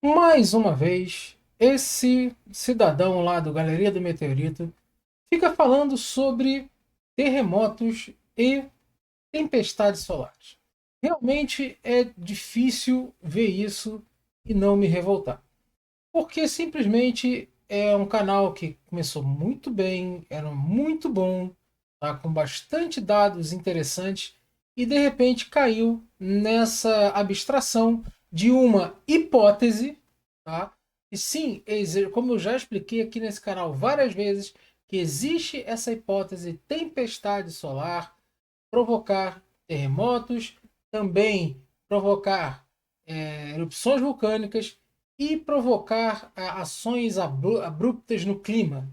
Mais uma vez, esse cidadão lá do Galeria do Meteorito fica falando sobre terremotos e tempestades solares. Realmente é difícil ver isso e não me revoltar. Porque simplesmente é um canal que começou muito bem, era muito bom, tá, com bastante dados interessantes, e de repente caiu nessa abstração de uma hipótese, tá? E sim, como eu já expliquei aqui nesse canal várias vezes, que existe essa hipótese tempestade solar provocar terremotos, também provocar erupções vulcânicas e provocar ações abruptas no clima.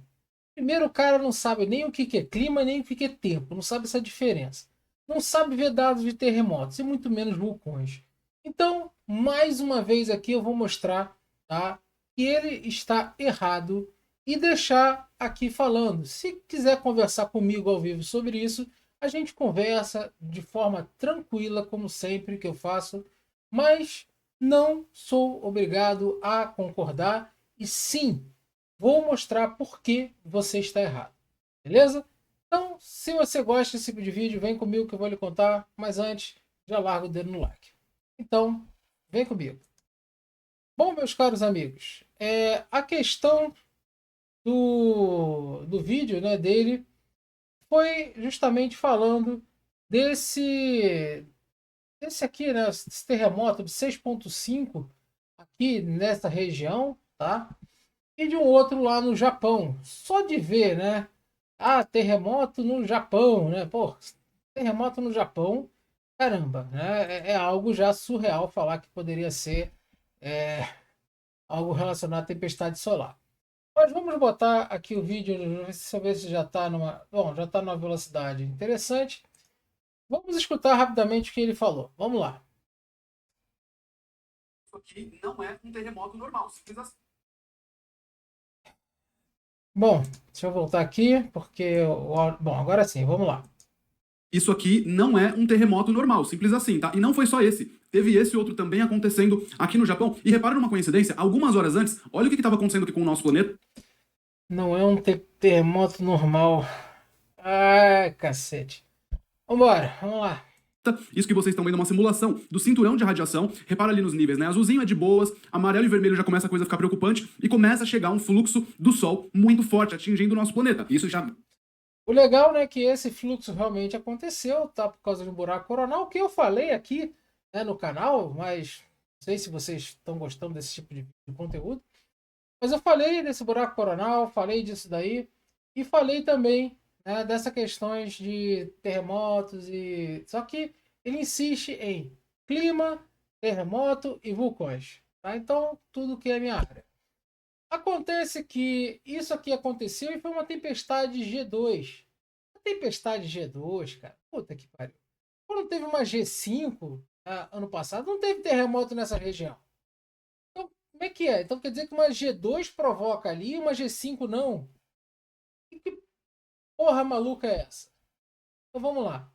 Primeiro, o cara não sabe nem o que é clima, nem o que é tempo, não sabe essa diferença. Não sabe ver dados de terremotos e muito menos vulcões. Então, mais uma vez aqui eu vou mostrar, tá, que ele está errado e deixar aqui falando. Se quiser conversar comigo ao vivo sobre isso, a gente conversa de forma tranquila, como sempre que eu faço, mas não sou obrigado a concordar e sim vou mostrar por que você está errado. Beleza? Então, se você gosta desse tipo de vídeo, vem comigo que eu vou lhe contar. Mas antes, já larga o dedo no like. Então, vem comigo. Bom, meus caros amigos, a questão do vídeo, né, dele foi justamente falando desse aqui, né, esse terremoto de 6,5 aqui nessa região, tá? E de um outro lá no Japão. Só de ver, né? Ah, terremoto no Japão, né? Pô, terremoto no Japão, caramba, né? É algo já surreal falar que poderia ser é, algo relacionado à tempestade solar. Mas vamos botar aqui o vídeo, ver se já está numa. Bom, já está numa velocidade interessante. Vamos escutar rapidamente o que ele falou. Vamos lá. Isso aqui não é um terremoto normal, simples assim. Bom, deixa eu voltar aqui, porque. Bom, agora sim, vamos lá. Isso aqui não é um terremoto normal, simples assim, tá? E não foi só esse. Teve esse outro também acontecendo aqui no Japão. E repara numa coincidência, algumas horas antes, olha o que estava acontecendo aqui com o nosso planeta. Não é um terremoto normal. Ai, cacete. Vambora, vamos lá. Isso que vocês estão vendo é uma simulação do cinturão de radiação. Repara ali nos níveis, né? Azulzinho é de boas, amarelo e vermelho já começa a coisa a ficar preocupante e começa a chegar um fluxo do Sol muito forte, atingindo o nosso planeta. Isso já. O legal, né, é que esse fluxo realmente aconteceu, tá? Por causa de um buraco coronal, que eu falei aqui, né, no canal, mas não sei se vocês estão gostando desse tipo de conteúdo. Mas eu falei desse buraco coronal, falei disso daí, e falei também, né, dessas questões de terremotos e. Só que ele insiste em clima, terremoto e vulcões. Tá? Então, tudo que é minha área. Acontece que isso aqui aconteceu e foi uma tempestade G2. A tempestade G2, cara, puta que pariu. Quando teve uma G5 ano passado, não teve terremoto nessa região. Então, como é que é? Então quer dizer que uma G2 provoca ali e uma G5 não? Que porra maluca é essa? Então vamos lá.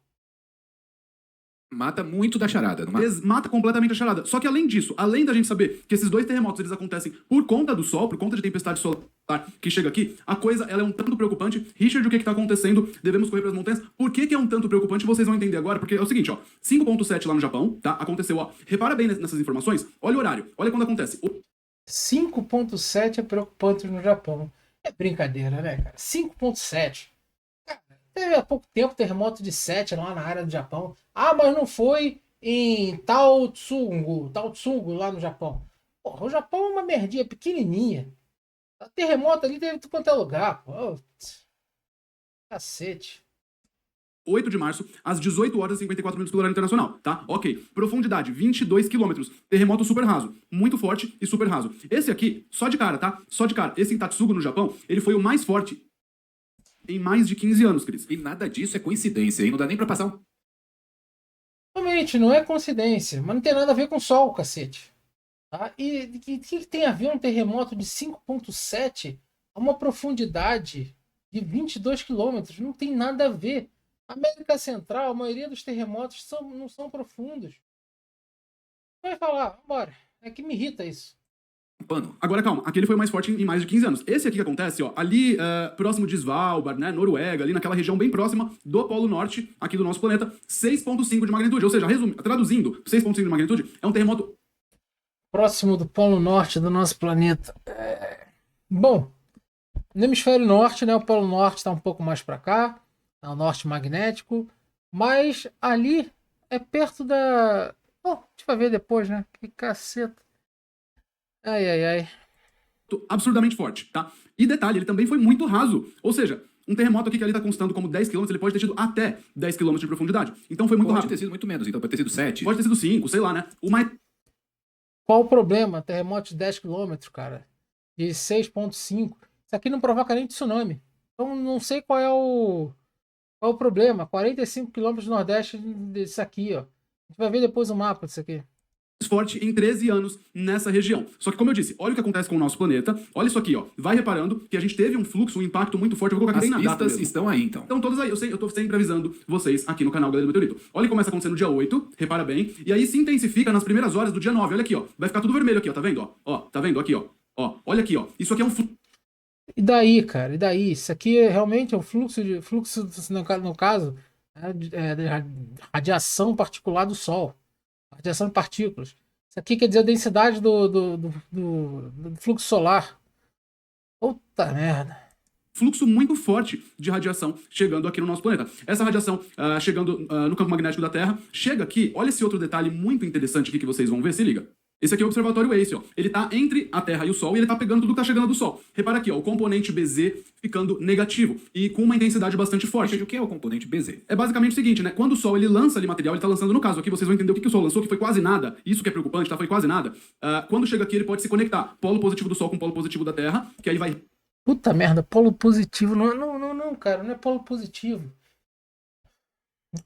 Mata muito da charada, não mata? Mata completamente a charada. Só que além disso, além da gente saber que esses dois terremotos eles acontecem por conta do Sol, por conta de tempestade solar que chega aqui, a coisa ela é um tanto preocupante. Richard, o que está acontecendo? Devemos correr para as montanhas. Por que é um tanto preocupante? Vocês vão entender agora, porque é o seguinte, ó, 5,7 lá no Japão, tá? Aconteceu, ó. Repara bem nessas informações. Olha o horário. Olha quando acontece. 5,7 é preocupante no Japão. É brincadeira, né, cara? 5,7. Teve há pouco tempo terremoto de 7 lá na área do Japão. Ah, mas não foi em Taotsungo, lá no Japão. Porra, o Japão é uma merdinha pequenininha. Terremoto ali teve tudo quanto é lugar, pô. Cacete. 8 de março, às 18 horas e 54 minutos pelo horário internacional, tá? Ok. Profundidade, 22 quilômetros. Terremoto super raso. Muito forte e super raso. Esse aqui, só de cara, tá? Só de cara. Esse em Tatsugo, no Japão, ele foi o mais forte em mais de 15 anos, Cris. E nada disso é coincidência, e não dá nem pra passar um. Realmente, não é coincidência, mas não tem nada a ver com o Sol, cacete. Tá? E o que tem a ver um terremoto de 5,7 a uma profundidade de 22 quilômetros? Não tem nada a ver. América Central, a maioria dos terremotos não são profundos. Vai falar, bora. É que me irrita isso. Um pano. Agora, calma, aquele foi o mais forte em mais de 15 anos. Esse aqui que acontece, ó, ali próximo de Svalbard, né, Noruega, ali naquela região bem próxima do Polo Norte, aqui do nosso planeta, 6,5 de magnitude. Ou seja, traduzindo, 6,5 de magnitude é um terremoto Próximo do Polo Norte do nosso planeta. Bom, no hemisfério norte, né, o Polo Norte está um pouco mais para cá, é o norte magnético, mas ali é perto da... Bom, a gente vai ver depois, né? Que caceta. Ai, ai, ai. absurdamente forte, tá? E detalhe, ele também foi muito raso. Ou seja, um terremoto aqui que ali tá constando como 10 km, ele pode ter tido até 10 km de profundidade. Então foi muito Pode rápido. ter sido muito menos, então pode ter sido 7. Pode ter sido 5, sei lá, né? O mais Qual o problema? Terremoto de 10 km, cara. De 6,5. Isso aqui não provoca nem tsunami. Então não sei qual o problema. 45 km do Nordeste disso aqui, ó. A gente vai ver depois o mapa disso aqui. forte em 13 anos nessa região. Só que, como eu disse, olha o que acontece com o nosso planeta. Olha isso aqui, ó. Vai reparando que a gente teve um fluxo, um impacto muito forte. Eu vou colocar aqui As bem na data pistas mesmo. estão aí, então. Então, todas aí, eu tô sempre avisando vocês aqui no canal Galera do Meteorito. Olha que começa acontecendo no dia 8, repara bem, e aí se intensifica nas primeiras horas do dia 9. Olha aqui, ó. Vai ficar tudo vermelho aqui, ó, tá vendo? Ó, tá vendo? Aqui, ó. Ó, olha aqui, ó. Isso aqui é um fluxo. E daí, cara? E daí? Isso aqui realmente é um fluxo no caso, de radiação particular do Sol. Radiação de partículas. Isso aqui quer dizer a densidade do fluxo solar. Puta merda. Fluxo muito forte de radiação chegando aqui no nosso planeta. Essa radiação chegando no campo magnético da Terra, chega aqui, olha esse outro detalhe muito interessante aqui que vocês vão ver, se liga. Esse aqui é o observatório Ace, ó. Ele tá entre a Terra e o Sol e ele tá pegando tudo que tá chegando do Sol. Repara aqui, ó, o componente BZ ficando negativo e com uma intensidade bastante forte. Ou seja, o que é o componente BZ? É basicamente o seguinte, né? Quando o Sol ele lança ali material, ele tá lançando no caso aqui, vocês vão entender o que o Sol lançou, que foi quase nada. Isso que é preocupante, tá? Foi quase nada. Quando chega aqui, ele pode se conectar. Polo positivo do Sol com polo positivo da Terra, que aí vai Puta merda, polo positivo. Não, cara, não é polo positivo.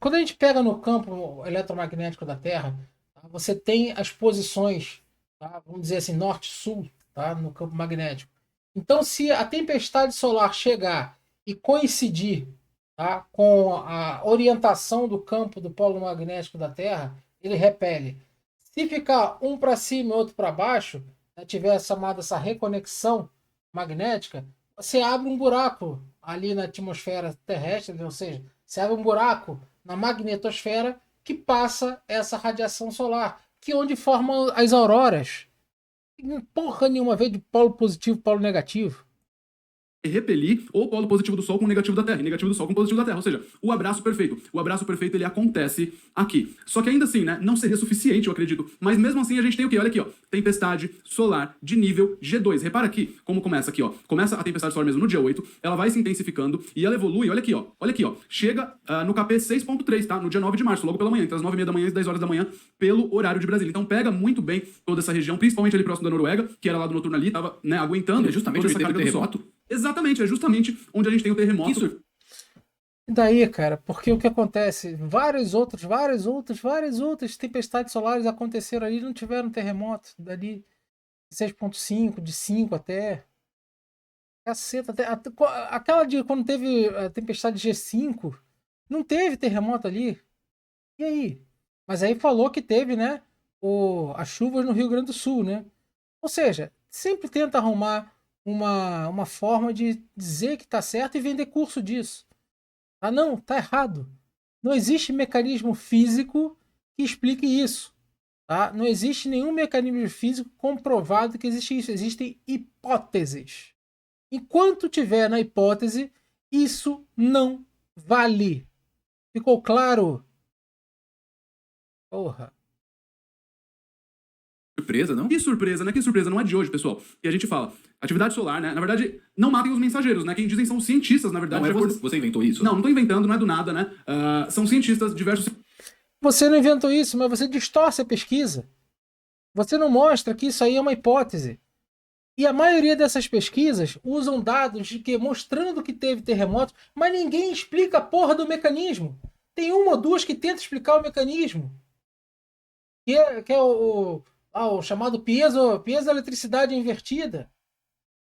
Quando a gente pega no campo eletromagnético da Terra, tá, você tem as posições, tá, vamos dizer assim, norte-sul, tá, no campo magnético. Então, se a tempestade solar chegar e coincidir, tá, com a orientação do campo do polo magnético da Terra, ele repele. Se ficar um para cima e outro para baixo, né, tiver essa reconexão magnética, você abre um buraco ali na atmosfera terrestre, ou seja, você abre um buraco na magnetosfera que passa essa radiação solar, que é onde formam as auroras. Porra nenhuma vez de polo positivo, polo negativo. repelir o polo positivo do Sol com o negativo da Terra, e negativo do Sol com o positivo da Terra, ou seja, o abraço perfeito. O abraço perfeito, ele acontece aqui. Só que ainda assim, né, não seria suficiente, eu acredito, mas mesmo assim a gente tem o quê? Olha aqui, ó, tempestade solar de nível G2. Repara aqui como começa aqui, ó. Começa a tempestade solar mesmo no dia 8, ela vai se intensificando e ela evolui, olha aqui, ó, chega no KP 6.3, tá? No dia 9 de março, logo pela manhã, entre as 9h30 da manhã e as 10 horas da manhã, pelo horário de Brasília. Então pega muito bem toda essa região, principalmente ali próximo da Noruega, que era lá do noturno ali, tava, né, aguentando É justamente toda onde essa teve carga do Sol. terremoto. Exatamente, é justamente onde a gente tem o terremoto. Isso. E daí, cara, porque o que acontece? Várias outras tempestades solares aconteceram ali, não tiveram terremoto dali 6,5, de 5 até. Caceta, aquela de quando teve a tempestade G5, não teve terremoto ali. E aí? Mas aí falou que teve, né? As chuvas no Rio Grande do Sul, né? Ou seja, sempre tenta arrumar uma forma de dizer que tá certo e vender curso disso. Ah, não, tá errado. Não existe mecanismo físico que explique isso. Tá? Não existe nenhum mecanismo físico comprovado que existe isso. Existem hipóteses. Enquanto tiver na hipótese, isso não vale. Ficou claro? Porra. Surpresa, não? Que surpresa, né? Que surpresa, não é de hoje, pessoal. E a gente fala, atividade solar, né? Na verdade, não matem os mensageiros, né? Quem dizem são cientistas, na verdade. Não é de acordo- você inventou isso? Não tô inventando, não é do nada, né? São cientistas, diversos Você não inventou isso, mas você distorce a pesquisa. Você não mostra que isso aí é uma hipótese. E a maioria dessas pesquisas usam dados de que mostrando que teve terremotos, mas ninguém explica a porra do mecanismo. Tem uma ou duas que tentam explicar o mecanismo. Que é o chamado piezoeletricidade invertida.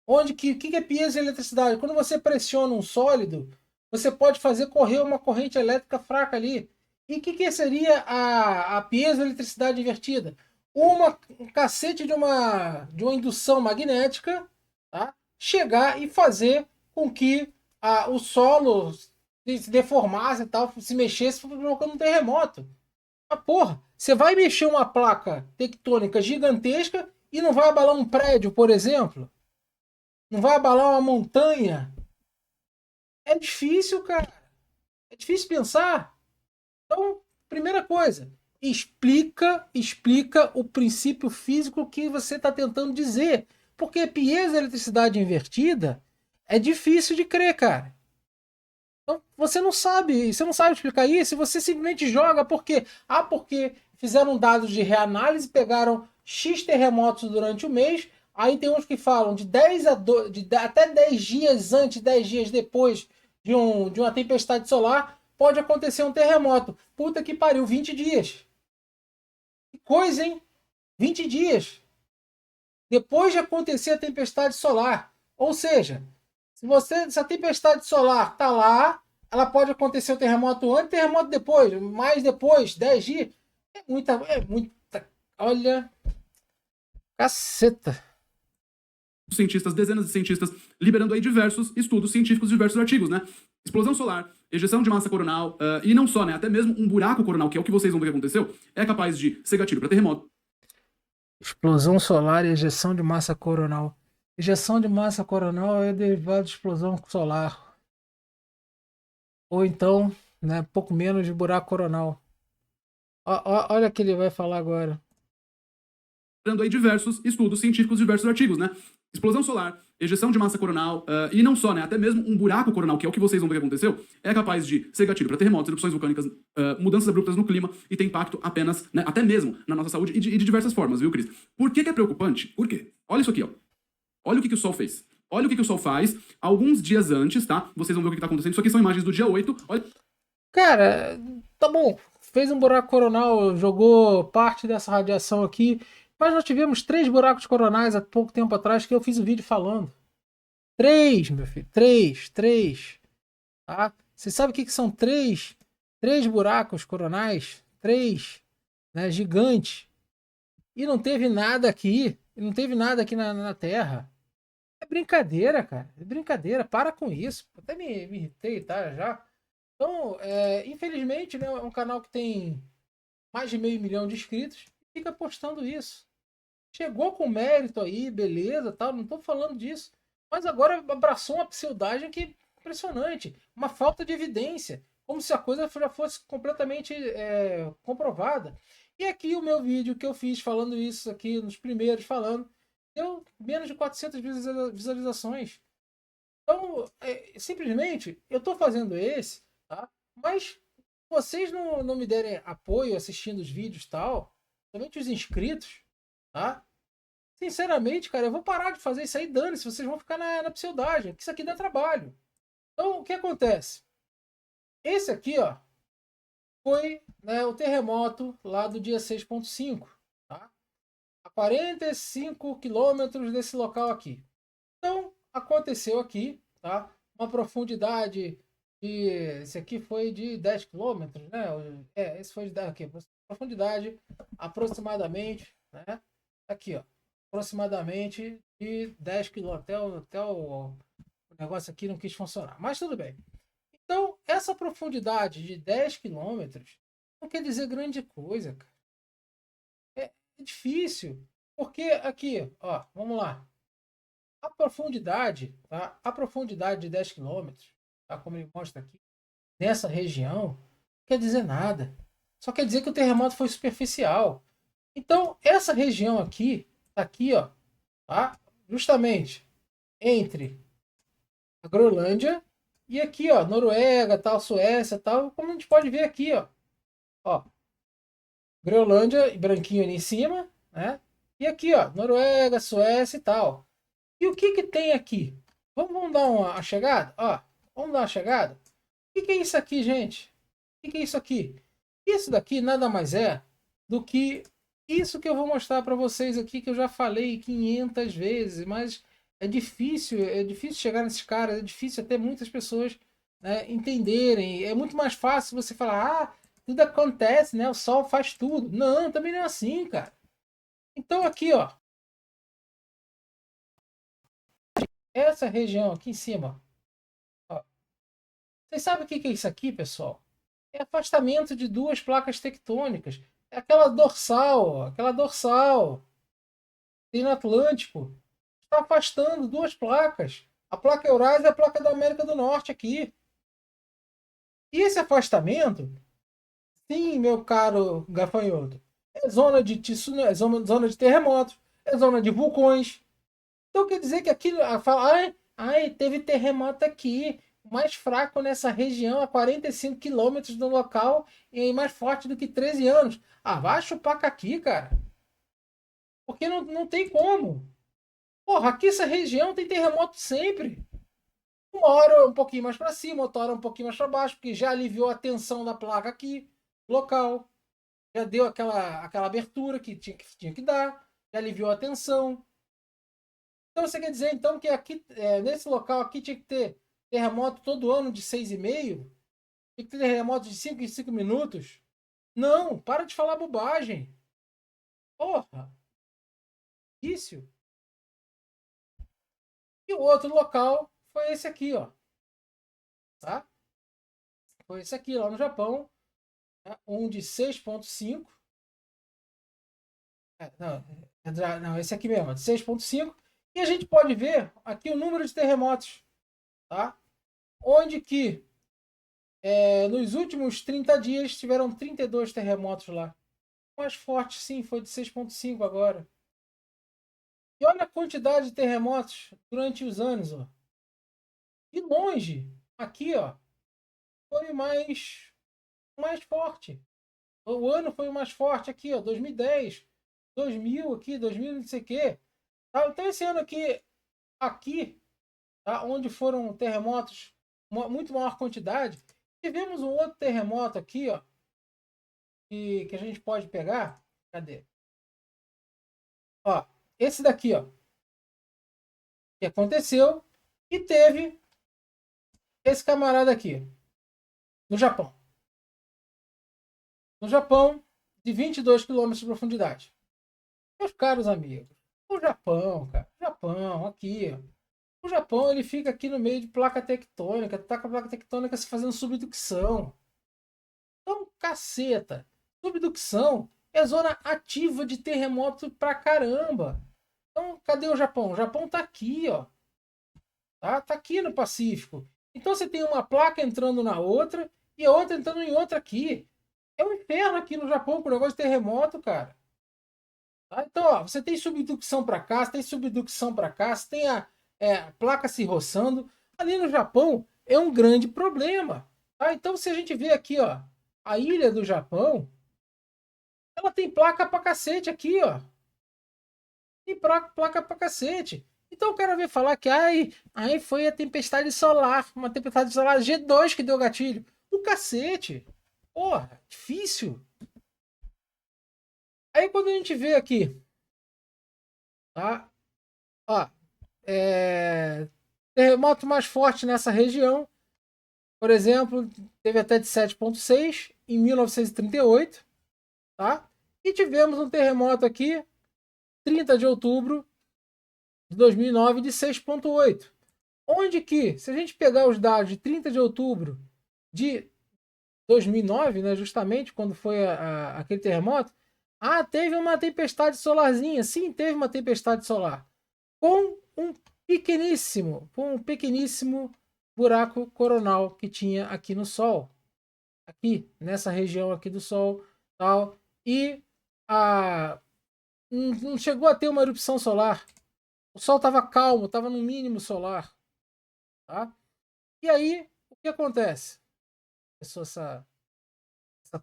Onde que é piezoeletricidade? Quando você pressiona um sólido, você pode fazer correr uma corrente elétrica fraca ali. E o que seria a piezoeletricidade invertida? um cacete de uma indução magnética, tá? Chegar e fazer com que o solo se deformasse e tal, se mexesse, provocando um terremoto. Mas porra, você vai mexer uma placa tectônica gigantesca e não vai abalar um prédio, por exemplo? Não vai abalar uma montanha? É difícil, cara. É difícil pensar. Então, primeira coisa, explica o princípio físico que você está tentando dizer. Porque piezoeletricidade invertida é difícil de crer, cara. Então, você não sabe explicar isso, você simplesmente joga porque porque fizeram dados de reanálise, pegaram X terremotos durante o mês, aí tem uns que falam de 10 até 10 dias antes, 10 dias depois de uma tempestade solar, pode acontecer um terremoto. Puta que pariu, 20 dias. Que coisa, hein? 20 dias. Depois de acontecer a tempestade solar. Ou seja, se a tempestade solar tá lá, ela pode acontecer o terremoto antes, terremoto depois, mais depois, 10 dias. É muita, olha, caceta. Cientistas, dezenas de cientistas, liberando aí diversos estudos científicos, diversos artigos, né? Explosão solar, ejeção de massa coronal, e não só, né? Até mesmo um buraco coronal, que é o que vocês vão ver que aconteceu, é capaz de ser gatilho para terremoto. Explosão solar e ejeção de massa coronal. Ejeção de massa coronal é derivado de explosão solar. Ou então, né, pouco menos de buraco coronal. Olha o que ele vai falar agora. Liberando aí diversos estudos científicos, diversos artigos, né? Explosão solar, ejeção de massa coronal, e não só, né? Até mesmo um buraco coronal, que é o que vocês vão ver que aconteceu, é capaz de ser gatilho para terremotos, erupções vulcânicas, mudanças abruptas no clima e tem impacto apenas, né, até mesmo na nossa saúde e de diversas formas, viu, Cris? Por que é preocupante? Por quê? Olha isso aqui, ó. Olha o que o Sol fez. Olha o que o Sol faz alguns dias antes, tá? Vocês vão ver o que tá acontecendo. Isso aqui são imagens do dia 8. Olha. Cara, tá bom. Fez um buraco coronal, jogou parte dessa radiação aqui. Mas nós tivemos 3 buracos coronais há pouco tempo atrás que eu fiz um vídeo falando. 3, meu filho. 3. Tá? Você sabe o que são 3? 3 buracos coronais? 3, né? Gigantes. E não teve nada aqui. Não teve nada aqui na Terra. É brincadeira, cara. É brincadeira. Para com isso. Até me irritei, tá? Já. Então, infelizmente, né, é um canal que tem mais de 500 mil de inscritos e fica postando isso. Chegou com mérito aí, beleza, tal, não tô falando disso. Mas agora abraçou uma pseudagem que é impressionante. Uma falta de evidência. Como se a coisa já fosse completamente comprovada. E aqui o meu vídeo que eu fiz falando isso aqui, nos primeiros falando, deu menos de 400 visualizações. Então, simplesmente, eu tô fazendo esse, tá? Mas vocês não me derem apoio assistindo os vídeos e tal, somente os inscritos, tá? Sinceramente, cara, eu vou parar de fazer isso aí, dane-se, vocês vão ficar na pseudagem, que isso aqui dá trabalho. Então, o que acontece? Esse aqui, ó, foi, né, o terremoto lá do dia 6.5, tá? A 45 quilômetros desse local aqui. Então, aconteceu aqui, tá? Uma profundidade de... Esse aqui foi de 10 quilômetros, né? Esse foi de aqui, profundidade aproximadamente, né? Aqui, ó. Aproximadamente de 10 quilômetros. Até o negócio aqui não quis funcionar. Mas tudo bem. Então, essa profundidade de 10 quilômetros não quer dizer grande coisa, cara. É difícil. Porque aqui, ó, vamos lá. A profundidade, tá? A profundidade de 10 quilômetros, tá? Como ele mostra aqui, nessa região, não quer dizer nada. Só quer dizer que o terremoto foi superficial. Então, essa região aqui, tá aqui, ó, tá? Justamente entre a Groenlândia e aqui, ó, Noruega, tal, Suécia, tal, como a gente pode ver aqui, ó, Groenlândia e branquinho ali em cima, né? E aqui, ó, Noruega, Suécia e tal. E o que tem aqui? Vamos dar uma chegada? Ó, vamos dar uma chegada? O que é isso aqui, gente? O que é isso aqui? Isso daqui nada mais é do que isso que eu vou mostrar para vocês aqui, que eu já falei 500 vezes, mas é difícil chegar nesses caras, é difícil até muitas pessoas, né, entenderem. É muito mais fácil você falar, tudo acontece, né? O sol faz tudo. Não, também não é assim, cara. Então aqui, ó, essa região aqui em cima, ó, vocês sabem o que é isso aqui, pessoal? É afastamento de duas placas tectônicas. É aquela dorsal, ó, aquela dorsal. Tem no Atlântico. Está afastando duas placas. A placa Eurásia e a placa da América do Norte aqui. E esse afastamento, sim, meu caro gafanhoto, é zona de tsunami, é zona de terremotos, é zona de vulcões. Então quer dizer que aqui fala, ai, teve terremoto aqui, mais fraco nessa região, a 45 quilômetros do local e mais forte do que 13 anos. Ah, vai chupar aqui, cara. Porque não tem como. Porra, aqui essa região tem terremoto sempre. Uma hora um pouquinho mais para cima, outra hora um pouquinho mais para baixo, porque já aliviou a tensão da placa aqui, local. Já deu aquela abertura que tinha que dar, já aliviou a tensão. Então você quer dizer então que aqui, nesse local aqui tinha que ter terremoto todo ano de 6,5? Tinha que ter terremoto de 5 em 5 minutos? Não, para de falar bobagem. Porra, isso. E o outro local foi esse aqui, ó. Tá? Foi esse aqui lá no Japão, né? Um de 6,5. Não, esse aqui mesmo, de 6,5. E a gente pode ver aqui o número de terremotos, tá? Onde que nos últimos 30 dias tiveram 32 terremotos lá. O mais forte, sim, foi de 6,5 agora. E olha a quantidade de terremotos durante os anos, ó. De longe, aqui, ó, foi mais forte. O ano foi o mais forte aqui, ó, 2010, 2000 aqui, 2000 não sei o quê. Tá? Então esse ano aqui, tá? Onde foram terremotos, muito maior quantidade, tivemos um outro terremoto aqui, ó, que a gente pode pegar. Cadê? Ó, esse daqui, ó, que aconteceu e teve esse camarada aqui, no Japão. No Japão, de 22 quilômetros de profundidade. Meus caros amigos, o Japão, cara, o Japão, aqui, ó. O Japão, ele fica aqui no meio de placa tectônica, tá com a placa tectônica se fazendo subducção. Então, caceta, subducção é zona ativa de terremoto pra caramba. Então, cadê o Japão? O Japão tá aqui, ó. Tá aqui no Pacífico. Então você tem uma placa entrando na outra e a outra entrando em outra aqui. É um inferno aqui no Japão com o negócio de terremoto, cara. Tá? Então, ó, você tem subducção para cá, você tem subducção para cá, você tem a placa se roçando. Ali no Japão é um grande problema. Tá? Então, se a gente vê aqui, ó, a ilha do Japão, ela tem placa pra cacete aqui, ó. Tem placa pra cacete. Então o cara veio falar que aí foi a tempestade solar, uma tempestade solar G2 que deu gatilho. O cacete. Porra, difícil. Aí quando a gente vê aqui, tá? Ó, terremoto mais forte nessa região, por exemplo, teve até de 7,6 em 1938, tá? E tivemos um terremoto aqui, 30 de outubro de 2009, de 6,8. Onde que, se a gente pegar os dados de 30 de outubro de 2009, né, justamente quando foi aquele terremoto, teve uma tempestade solarzinha. Sim, teve uma tempestade solar. Com um pequeníssimo buraco coronal que tinha aqui no Sol. Aqui, nessa região aqui do Sol. Tal, e não chegou a ter uma erupção solar. O Sol estava calmo, estava no mínimo solar. Tá? E aí, o que acontece? Começou essa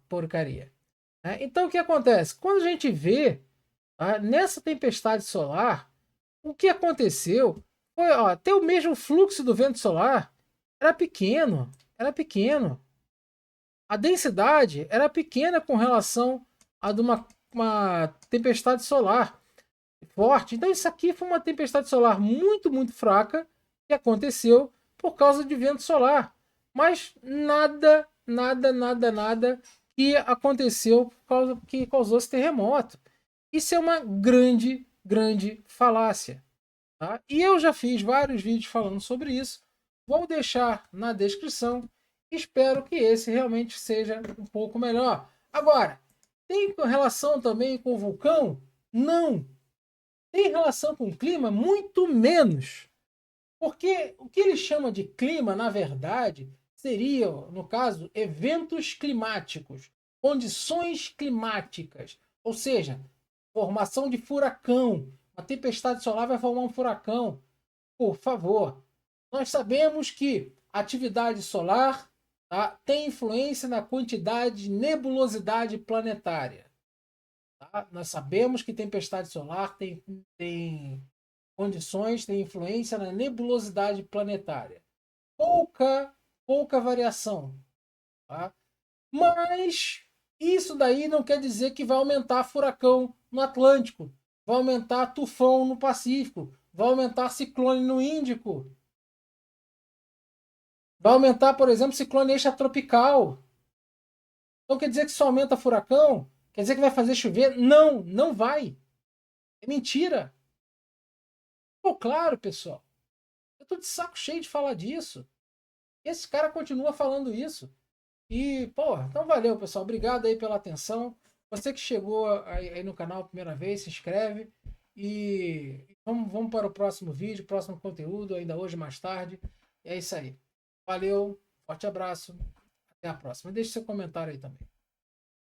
porcaria. Então, o que acontece? Quando a gente vê nessa tempestade solar, o que aconteceu foi até o mesmo fluxo do vento solar era pequeno. Era pequeno. A densidade era pequena com relação a de uma tempestade solar forte. Então, isso aqui foi uma tempestade solar muito, muito fraca que aconteceu por causa de vento solar. Mas nada que aconteceu que causou esse terremoto. Isso é uma grande, grande falácia. Tá? E eu já fiz vários vídeos falando sobre isso. Vou deixar na descrição. Espero que esse realmente seja um pouco melhor. Agora, tem relação também com o vulcão? Não. Tem relação com o clima? Muito menos. Porque o que ele chama de clima, na verdade, seriam, no caso, eventos climáticos, condições climáticas. Ou seja, formação de furacão. Uma tempestade solar vai formar um furacão. Por favor. Nós sabemos que a atividade solar, tá, tem influência na quantidade de nebulosidade planetária. Tá? Nós sabemos que tempestade solar tem condições, tem influência na nebulosidade planetária. Pouca variação. Tá? Mas isso daí não quer dizer que vai aumentar furacão no Atlântico, vai aumentar tufão no Pacífico, vai aumentar ciclone no Índico, vai aumentar, por exemplo, ciclone extratropical. Então quer dizer que só aumenta furacão? Quer dizer que vai fazer chover? Não, não vai. É mentira. Pô, claro, pessoal. Eu tô de saco cheio de falar disso. Esse cara continua falando isso. E, pô, então valeu, pessoal. Obrigado aí pela atenção. Você que chegou aí no canal a primeira vez, se inscreve. E vamos para o próximo vídeo, próximo conteúdo, ainda hoje, mais tarde. E é isso aí. Valeu, forte abraço. Até a próxima. Deixe seu comentário aí também.